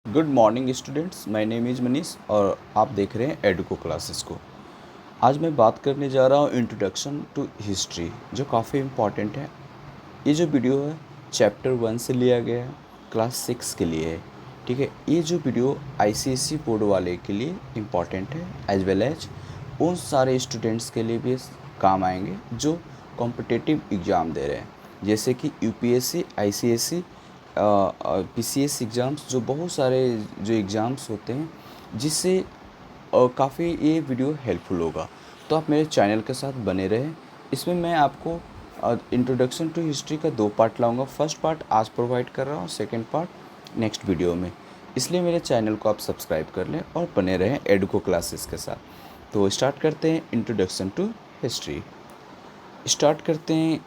Good morning students, my name is Manish और आप देख रहे हैं एडुको क्लासेस को। आज मैं बात करने जा रहा हूँ इंट्रोडक्शन टू हिस्ट्री, जो काफ़ी इम्पॉर्टेंट है। ये जो वीडियो है चैप्टर 1 से लिया गया है, क्लास 6 के लिए है। ठीक है, ये जो वीडियो आईसीएसई बोर्ड वाले के लिए इम्पॉर्टेंट है, एज वेल एज उन सारे स्टूडेंट्स के लिए भी काम आएंगे जो कॉम्पिटिटिव एग्ज़ाम दे रहे हैं, जैसे कि यूपीएससी, आईसीएसई, पीसीएस एग्ज़ाम्स, जो बहुत सारे जो एग्ज़ाम्स होते हैं, जिससे काफ़ी ये वीडियो हेल्पफुल होगा। तो आप मेरे चैनल के साथ बने रहें। इसमें मैं आपको इंट्रोडक्शन टू हिस्ट्री का 2 पार्ट लाऊंगा। फर्स्ट पार्ट आज प्रोवाइड कर रहा हूँ, सेकंड पार्ट नेक्स्ट वीडियो में। इसलिए मेरे चैनल को आप सब्सक्राइब कर लें और बने रहें एडुको क्लासेस के साथ। तो स्टार्ट करते हैं इंट्रोडक्शन टू हिस्ट्री। स्टार्ट करते हैं।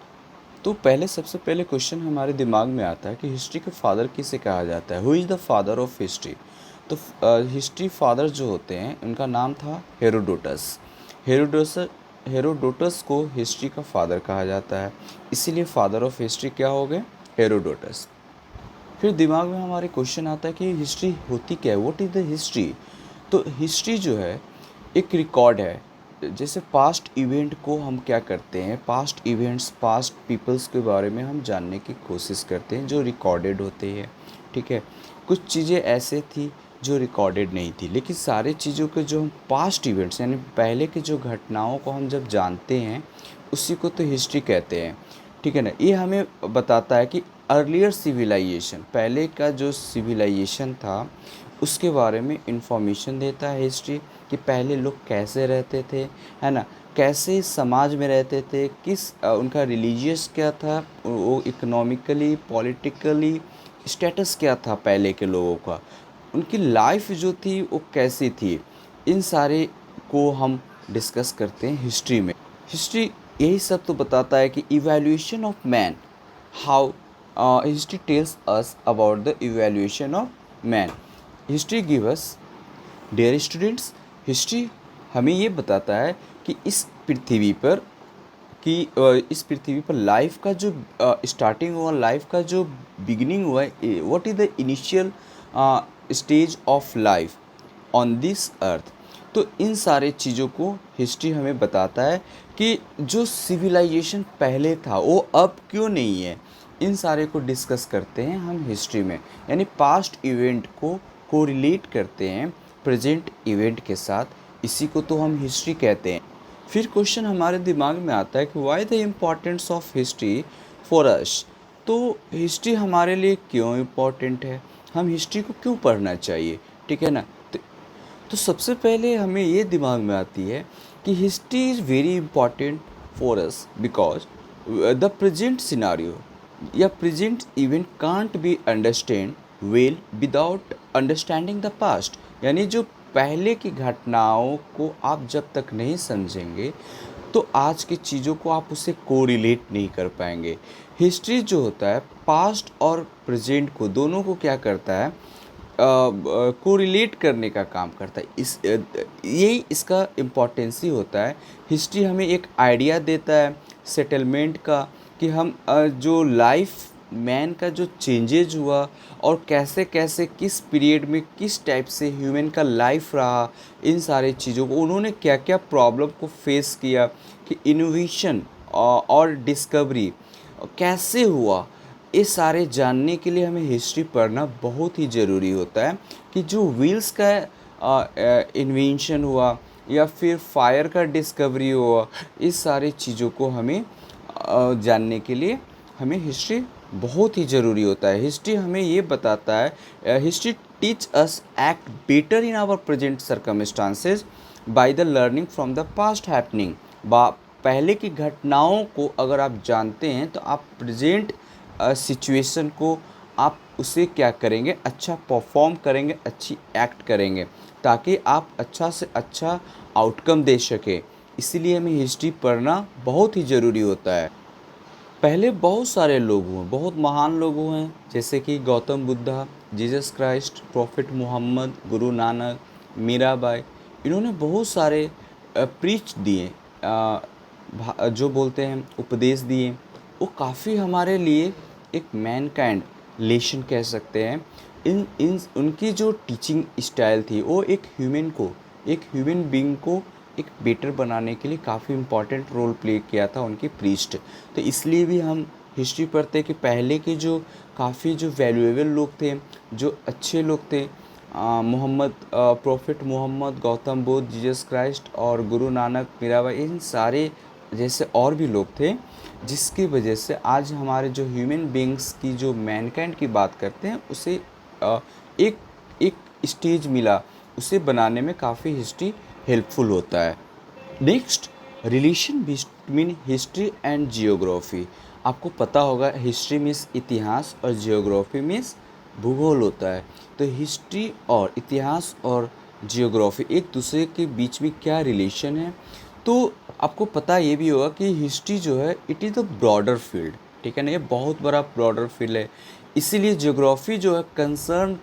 तो सबसे पहले क्वेश्चन हमारे दिमाग में आता है कि हिस्ट्री के फादर किसे कहा जाता है, who is the father of history. तो हिस्ट्री फादर जो होते हैं उनका नाम था हेरोडोटस। हेरोडोटस हेरोडोटस को हिस्ट्री का फादर कहा जाता है, इसीलिए फादर ऑफ हिस्ट्री क्या हो गए, हेरोडोटस। फिर दिमाग में हमारे क्वेश्चन आता है कि हिस्ट्री होती क्या है, व्हाट इज़ द हिस्ट्री। तो हिस्ट्री जो है एक रिकॉर्ड है। जैसे पास्ट इवेंट को हम क्या करते हैं, पास्ट इवेंट्स, पास्ट पीपल्स के बारे में हम जानने की कोशिश करते हैं जो रिकॉर्डेड होते हैं। ठीक है, कुछ चीज़ें ऐसे थी जो रिकॉर्डेड नहीं थी, लेकिन सारे चीज़ों के जो हम पास्ट इवेंट्स यानी पहले के जो घटनाओं को हम जब जानते हैं उसी को तो हिस्ट्री कहते हैं। ठीक है ना, ये हमें बताता है कि अर्लियर सिविलाइजेशन, पहले का जो सिविलाइजेशन था उसके बारे में इंफॉर्मेशन देता है हिस्ट्री, कि पहले लोग कैसे रहते थे, है ना, कैसे समाज में रहते थे, उनका रिलीजियस क्या था, वो इकोनॉमिकली, पॉलिटिकली स्टेटस क्या था पहले के लोगों का, उनकी लाइफ जो थी वो कैसी थी। इन सारे को हम डिस्कस करते हैं हिस्ट्री में। हिस्ट्री यही सब तो बताता है कि evaluation of man, how history tells us about the evaluation of man. History give us, dear students, history हमें ये बताता है कि इस पृथ्वी पर लाइफ का जो स्टार्टिंग हुआ, लाइफ का जो बिगिनिंग हुआ है, what is the initial stage of life on this earth. तो इन सारे चीज़ों को हिस्ट्री हमें बताता है कि जो सिविलाइजेशन पहले था वो अब क्यों नहीं है। इन सारे को डिस्कस करते हैं हम हिस्ट्री में, यानी पास्ट इवेंट को कोरिलेट करते हैं प्रेजेंट इवेंट के साथ, इसी को तो हम हिस्ट्री कहते हैं। फिर क्वेश्चन हमारे दिमाग में आता है कि why the importance of history for us. तो हिस्ट्री हमारे लिए क्यों इम्पोर्टेंट है, हम हिस्ट्री को क्यों पढ़ना चाहिए। ठीक है ना, तो सबसे पहले हमें ये दिमाग में आती है कि history is very important for us because the present scenario या present event can't be understand well without understanding the past. यानी जो पहले की घटनाओं को आप जब तक नहीं समझेंगे तो आज की चीज़ों को आप उससे कोरिलेट नहीं कर पाएंगे। हिस्ट्री जो होता है पास्ट और प्रेजेंट को दोनों को क्या करता है, कोरिलेट करने का काम करता है। यही इसका इम्पोर्टेंस ही होता है। हिस्ट्री हमें एक आइडिया देता है सेटलमेंट का, कि हम जो लाइफ मैन का जो चेंजेज हुआ और कैसे कैसे किस पीरियड में किस टाइप से ह्यूमन का लाइफ रहा, इन सारे चीज़ों को उन्होंने क्या क्या प्रॉब्लम को फेस किया, कि इनोवेशन और डिस्कवरी कैसे हुआ, ये सारे जानने के लिए हमें हिस्ट्री पढ़ना बहुत ही ज़रूरी होता है। कि जो व्हील्स का इन्वेंशन हुआ या फिर फायर का डिस्कवरी हुआ, इस सारी चीज़ों को हमें जानने के लिए हमें हिस्ट्री बहुत ही ज़रूरी होता है। हिस्ट्री हमें ये बताता है, history teach us act better in our present circumstances by the learning from the past happening. पहले की घटनाओं को अगर आप जानते हैं तो आप प्रेजेंट सिचुएशन को आप उसे क्या करेंगे, अच्छा परफॉर्म करेंगे, अच्छी एक्ट करेंगे, ताकि आप अच्छा से अच्छा आउटकम दे सकें। इसीलिए हमें हिस्ट्री पढ़ना बहुत ही ज़रूरी होता है। पहले बहुत सारे लोग हुए, बहुत महान लोग हुए हैं, जैसे कि Gautam Buddha, Jesus Christ, prophet Mohammed, Guru Nanak, Mirabai. इन्होंने बहुत सारे प्रीच दिए, जो बोलते हैं उपदेश दिए। वो काफ़ी हमारे लिए एक मैनकाइंड लेसन कह सकते हैं, इन इन उनकी जो टीचिंग स्टाइल थी वो एक ह्यूमन बीइंग को एक बेटर बनाने के लिए काफ़ी इम्पॉर्टेंट रोल प्ले किया था उनके प्रीस्ट। तो इसलिए भी हम हिस्ट्री पढ़ते हैं कि पहले के जो काफ़ी जो वैल्यूएबल लोग थे, जो अच्छे लोग थे, prophet Mohammed, Gautam Buddha, Jesus Christ और गुरु नानक, मीराबाई, इन सारे जैसे और भी लोग थे, जिसकी वजह से आज हमारे जो ह्यूमन बीइंग्स की जो मैनकाइंड की बात करते हैं उसे एक एक स्टेज मिला, उसे बनाने में काफ़ी हिस्ट्री हेल्पफुल होता है। Next, relation between history and geography. आपको पता होगा हिस्ट्री मीन्स इतिहास और जियोग्राफी मीन्स भूगोल होता है। तो हिस्ट्री और इतिहास और जियोग्राफी एक दूसरे के बीच में क्या रिलेशन है, तो आपको पता ये भी होगा कि हिस्ट्री जो है it is the broader field, ठीक है ना, ये बहुत बड़ा ब्रॉडर फील्ड है। इसीलिए जियोग्राफी जो है concern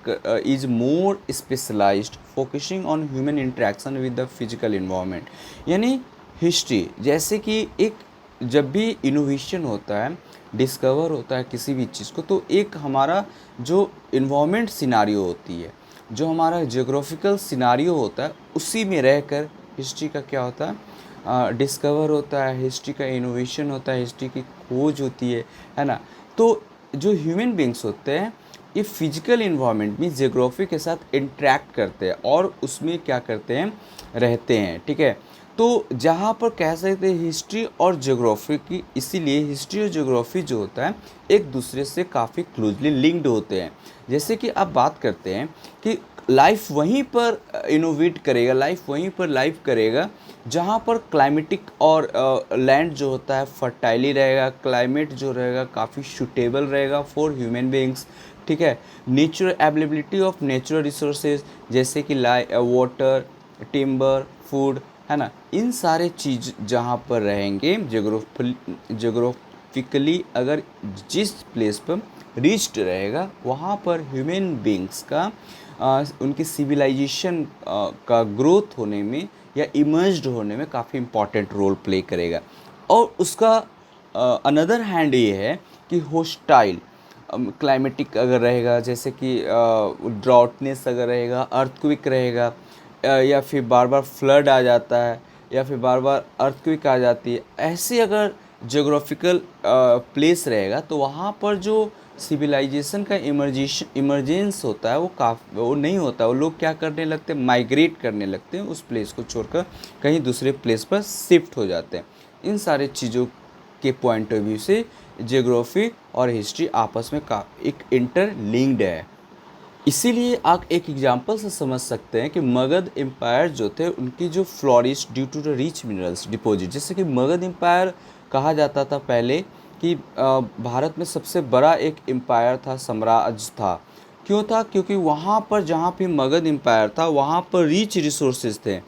is more specialised, focusing on human interaction with the physical environment. यानी हिस्ट्री जैसे कि एक जब भी इनोवेशन होता है, डिस्कवर होता है किसी भी चीज़ को, तो एक हमारा जो इन्वायरमेंट सिनारियो होती है, जो हमारा जियोग्राफिकल सिनारियो होता है, उसी में रहकर हिस्ट्री का क्या होता है, डिस्कवर होता है, हिस्ट्री का इनोवेशन होता है, हिस्ट्री की खोज होती है ना। तो जो ह्यूमन बींग्स होते हैं ये फिजिकल इन्वायरमेंट में जियोग्राफी के साथ इंटरेक्ट करते हैं और उसमें क्या करते हैं, रहते हैं, ठीक है। तो जहाँ पर कह सकते हैं हिस्ट्री और जियोग्राफी की, इसीलिए हिस्ट्री और जियोग्राफी जो होता है एक दूसरे से काफ़ी क्लोजली लिंक्ड होते हैं। जैसे कि आप बात करते हैं कि लाइफ वहीं पर इनोवेट करेगा, लाइफ वहीं पर लाइफ करेगा जहाँ पर क्लाइमेटिक और लैंड जो होता है फर्टाइली रहेगा, क्लाइमेट जो रहेगा काफ़ी सूटेबल रहेगा फॉर ह्यूमन बीइंग्स, ठीक है। Natural availability of natural resources जैसे कि वाटर, टिम्बर, फूड, है ना, इन सारे चीज़ जहाँ पर रहेंगे जियोग्राफिकली, अगर जिस प्लेस पर रिच्ड रहेगा वहाँ पर ह्यूमन बींग्स का उनकी सिविलाइजेशन का ग्रोथ होने में या इमर्ज्ड होने में काफ़ी इम्पॉर्टेंट रोल प्ले करेगा। और उसका अनदर हैंड ये है कि होस्टाइल क्लाइमेटिक अगर रहेगा, जैसे कि ड्राउटनेस अगर रहेगा, अर्थक्वेक रहेगा, या फिर बार बार फ्लड आ जाता है, या फिर बार बार अर्थक्वेक आ जाती है, ऐसे अगर जियोग्राफिकल प्लेस रहेगा तो वहाँ पर जो सिविलाइजेशन का इमरजेंस होता है वो नहीं होता। वो लोग क्या करने लगते हैं, माइग्रेट करने लगते हैं, उस प्लेस को छोड़कर कहीं दूसरे प्लेस पर शिफ्ट हो जाते हैं। इन सारे चीज़ों के पॉइंट ऑफ व्यू से जियोग्राफी और हिस्ट्री आपस में एक इंटरलिंक्ड है। इसीलिए आप एक एग्जांपल से समझ सकते हैं कि मगध एम्पायर जो थे उनकी जो flourish due to the rich minerals deposit. जैसे कि मगध एम्पायर कहा जाता था पहले कि भारत में सबसे बड़ा एक एम्पायर था, साम्राज्य था। क्यों था? क्योंकि वहाँ पर जहाँ भी मगध एम्पायर था वहाँ पर रिच रिसोर्सेज थे।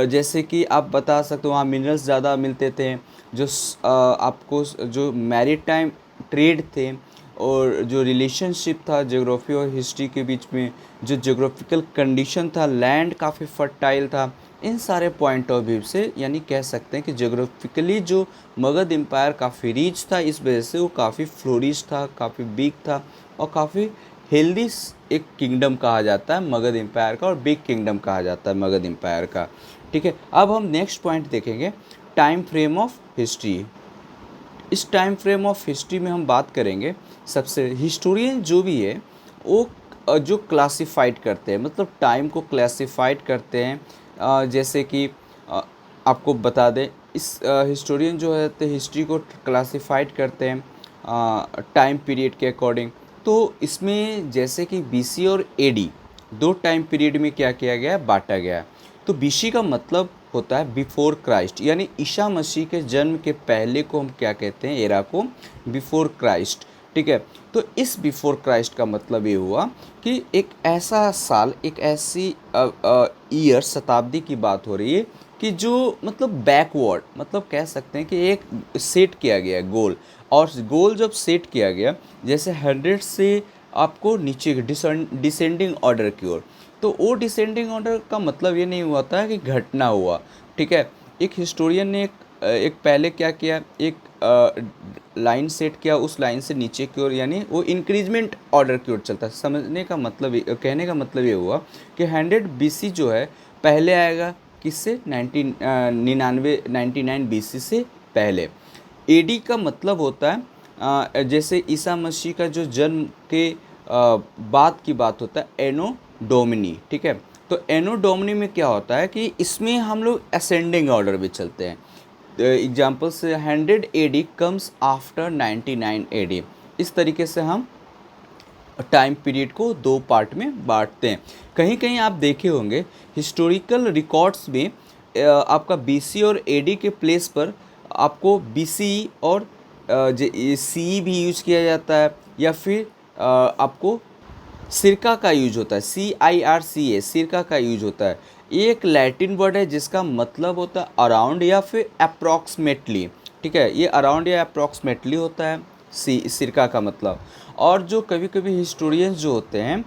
जैसे कि आप बता सकते हो वहाँ मिनरल्स ज़्यादा मिलते थे, जो आपको जो मैरीटाइम ट्रेड थे और जो रिलेशनशिप था ज्योग्राफी और हिस्ट्री के बीच में, जो ज्योग्राफिकल कंडीशन था, लैंड काफ़ी फर्टाइल था। इन सारे पॉइंट ऑफ व्यू से यानी कह सकते हैं कि ज्योग्राफिकली जो मगध एम्पायर काफ़ी रिच था, इस वजह से वो काफ़ी फ्लोरिश था, काफ़ी बिग था और काफ़ी हेल्दी एक किंगडम कहा जाता है मगध एम्पायर का, और बिग किंगडम कहा जाता है मगध एम्पायर का, ठीक है। अब हम नेक्स्ट पॉइंट देखेंगे, टाइम फ्रेम ऑफ हिस्ट्री। इस टाइम फ्रेम ऑफ हिस्ट्री में हम बात करेंगे, सबसे हिस्टोरियन जो भी है वो जो क्लासिफाइड करते हैं, मतलब टाइम को क्लासिफाइड करते हैं। जैसे कि आपको बता दें, इस हिस्टोरियन जो है तो हिस्ट्री को क्लासिफाइड करते हैं टाइम पीरियड के अकॉर्डिंग। तो इसमें जैसे कि बीसी और एडी दो टाइम पीरियड में क्या किया गया है, बांटा गया है। तो बीसी का मतलब होता है बिफोर क्राइस्ट, यानी ईसा मसीह के जन्म के पहले को हम क्या कहते हैं, एरा को बिफोर क्राइस्ट, ठीक है। तो इस बिफोर क्राइस्ट का मतलब ये हुआ कि एक ऐसा साल, एक ऐसी ईयर, शताब्दी की बात हो रही है कि जो मतलब बैकवर्ड, मतलब कह सकते हैं कि एक सेट किया गया गोल, और गोल जब सेट किया गया जैसे 100 से आपको नीचे डिसेंडिंग ऑर्डर की ओर, तो वो डिसेंडिंग ऑर्डर का मतलब ये नहीं हुआ था कि घटना हुआ, ठीक है। एक हिस्टोरियन ने एक एक पहले क्या किया, एक लाइन सेट किया, उस लाइन से नीचे की ओर, यानी वो इंक्रीजमेंट ऑर्डर की ओर चलता है। समझने का मतलब, कहने का मतलब ये हुआ कि 100 BC जो है पहले आएगा किससे, 99 BC से पहले। एडी का मतलब होता है जैसे ईसा मसीह का जो जन्म के बाद की बात होता है, एनो डोमिनी, ठीक है। तो एनो डोमिनी में क्या होता है कि इसमें हम लोग असेंडिंग ऑर्डर में चलते हैं। एग्जाम्पल से 100 AD कम्स आफ्टर 99 AD। इस तरीके से हम टाइम पीरियड को दो पार्ट में बांटते हैं। कहीं कहीं आप देखे होंगे हिस्टोरिकल रिकॉर्ड्स में आपका BC और AD के प्लेस पर आपको BCE और CE भी यूज किया जाता है, या फिर आपको सिरका का यूज होता है, CIRCA, सिरका का यूज होता है। ये एक लैटिन वर्ड है जिसका मतलब होता है अराउंड या फिर अप्रॉक्सीमेटली, ठीक है। ये अराउंड या अप्रॉक्सीमेटली होता है सिरका का मतलब। और जो कभी कभी हिस्टोरियंस जो होते हैं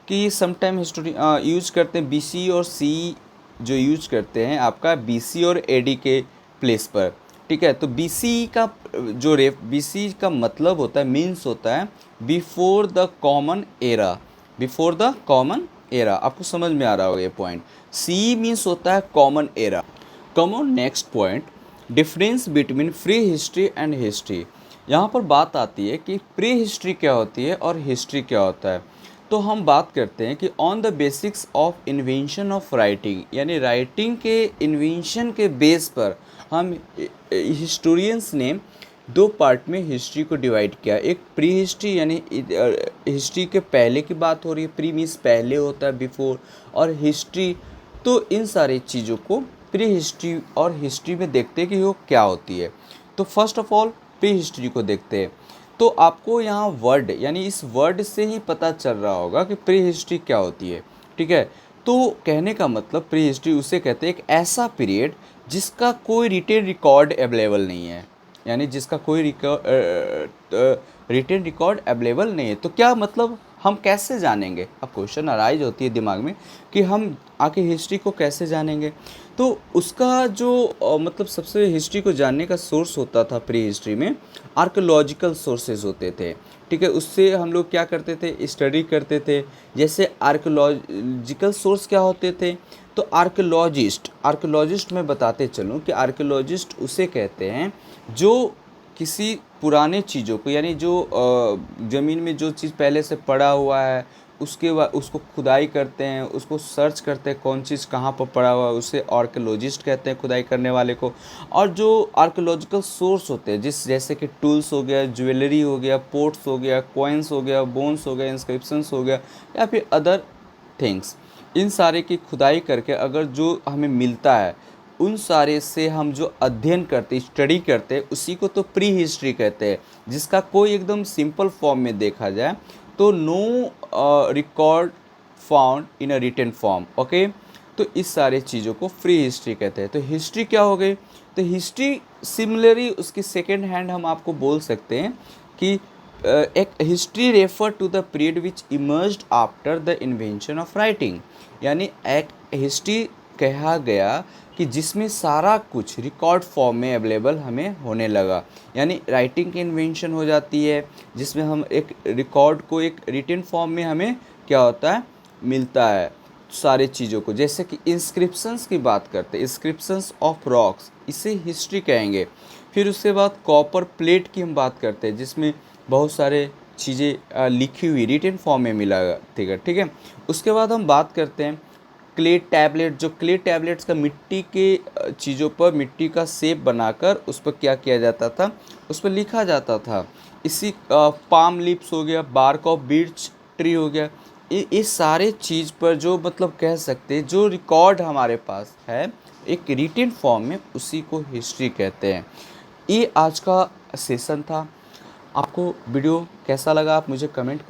कि समटाइम यूज करते हैं BC और CE, जो यूज करते हैं आपका BC और AD के प्लेस पर, ठीक है। तो BC का जो BC का मतलब होता है, मीन्स होता है before the common era, before the common era. आपको समझ में आ रहा होगा ये पॉइंट। CE मीन्स होता है common era. Come on next point, difference between pre history and history. यहाँ पर बात आती है कि प्री हिस्ट्री क्या होती है और हिस्ट्री क्या होता है। तो हम बात करते हैं कि on the basics of invention of writing, यानी राइटिंग के इन्वेंशन के बेस पर हम हिस्टोरियंस ने दो पार्ट में हिस्ट्री को डिवाइड किया। एक प्री हिस्ट्री, यानी हिस्ट्री के पहले की बात हो रही है, प्री मीन्स पहले होता है, बिफोर, और हिस्ट्री। तो इन सारी चीज़ों को प्री हिस्ट्री और हिस्ट्री में देखते हैं कि वो क्या होती है। तो first of all pre history को देखते हैं। तो आपको यहाँ वर्ड, यानी इस वर्ड से ही पता चल रहा होगा कि प्री हिस्ट्री क्या होती है, ठीक है। तो कहने का मतलब प्री हिस्ट्री उसे कहते हैं एक ऐसा पीरियड जिसका कोई रिटेन रिकॉर्ड अवेलेबल नहीं है, यानी जिसका कोई रिटेन रिकॉर्ड अवेलेबल नहीं है। तो क्या मतलब, हम कैसे जानेंगे? अब क्वेश्चन अराइज होती है दिमाग में कि हम आके हिस्ट्री को कैसे जानेंगे। तो उसका जो मतलब सबसे हिस्ट्री को जानने का सोर्स होता था प्री हिस्ट्री में, आर्कोलॉजिकल सोर्सेज होते थे, ठीक है। उससे हम लोग क्या करते थे, स्टडी करते थे। जैसे आर्कोलॉजिकल सोर्स क्या होते थे, तो आर्कोलॉजिस्ट मैं बताते चलूँ कि आर्कोलॉजिस्ट उसे कहते हैं जो किसी पुराने चीज़ों को, यानी जो ज़मीन में जो चीज़ पहले से पड़ा हुआ है उसके बाद उसको खुदाई करते हैं, उसको सर्च करते हैं कौन चीज़ कहाँ पर पड़ा हुआ है, उसे आर्कोलॉजिस्ट कहते हैं, खुदाई करने वाले को। और जो आर्कोलॉजिकल सोर्स होते हैं, जैसे कि टूल्स हो गया, ज्वेलरी हो गया, पोर्ट्स हो गया, कॉइन्स हो गया, बोन्स हो गया, इंस्क्रिप्शंस हो गया, या फिर अदर थिंग्स, इन सारे की खुदाई करके अगर जो हमें मिलता है, उन सारे से हम जो अध्ययन करते, स्टडी करते, उसी को तो प्री हिस्ट्री कहते हैं। जिसका कोई एकदम सिंपल फॉर्म में देखा जाए तो no record found in a written form, okay. तो इस सारे चीज़ों को प्री हिस्ट्री कहते हैं। तो हिस्ट्री क्या हो गई, तो हिस्ट्री सिमिलरली उसकी सेकेंड हैंड हम आपको बोल सकते हैं कि एक history refer to the period which emerged after the invention of writing, यानी एक हिस्ट्री कहा गया कि जिसमें सारा कुछ रिकॉर्ड फॉर्म में अवेलेबल हमें होने लगा, यानी राइटिंग की इन्वेंशन हो जाती है जिसमें हम एक रिकॉर्ड को एक रिटन फॉर्म में हमें क्या होता है, मिलता है सारे चीज़ों को। जैसे कि इंस्क्रिप्शंस की बात करते हैं, इंस्क्रिप्शंस ऑफ रॉक्स, इसे हिस्ट्री कहेंगे। फिर उसके बाद कॉपर प्लेट की हम बात करते हैं जिसमें बहुत सारे चीज़ें लिखी हुई रिटन फॉर्म में मिला, ठीक है। उसके बाद हम बात करते हैं क्ले टैबलेट, जो क्ले टैबलेट्स का मिट्टी के चीज़ों पर मिट्टी का शेप बनाकर उस पर क्या किया जाता था, उस पर लिखा जाता था। इसी पाम लिप्स हो गया, बार्क ऑफ बीच ट्री हो गया, इस सारे चीज़ पर जो मतलब कह सकते हैं जो रिकॉर्ड हमारे पास है एक रिटन फॉर्म में, उसी को हिस्ट्री कहते हैं। ये आज का सेशन था। आपको वीडियो कैसा लगा आप मुझे कमेंट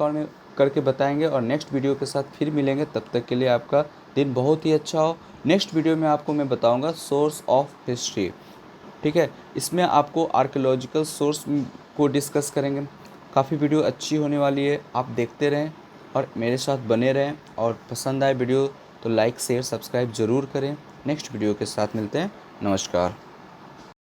करके बताएंगे, और नेक्स्ट वीडियो के साथ फिर मिलेंगे। तब तक के लिए आपका दिन बहुत ही अच्छा हो। नेक्स्ट वीडियो में आपको मैं बताऊंगा सोर्स ऑफ हिस्ट्री, ठीक है। इसमें आपको आर्कियोलॉजिकल सोर्स को डिस्कस करेंगे। काफ़ी वीडियो अच्छी होने वाली है, आप देखते रहें और मेरे साथ बने रहें। और पसंद आए वीडियो तो लाइक शेयर सब्सक्राइब ज़रूर करें। नेक्स्ट वीडियो के साथ मिलते हैं। नमस्कार।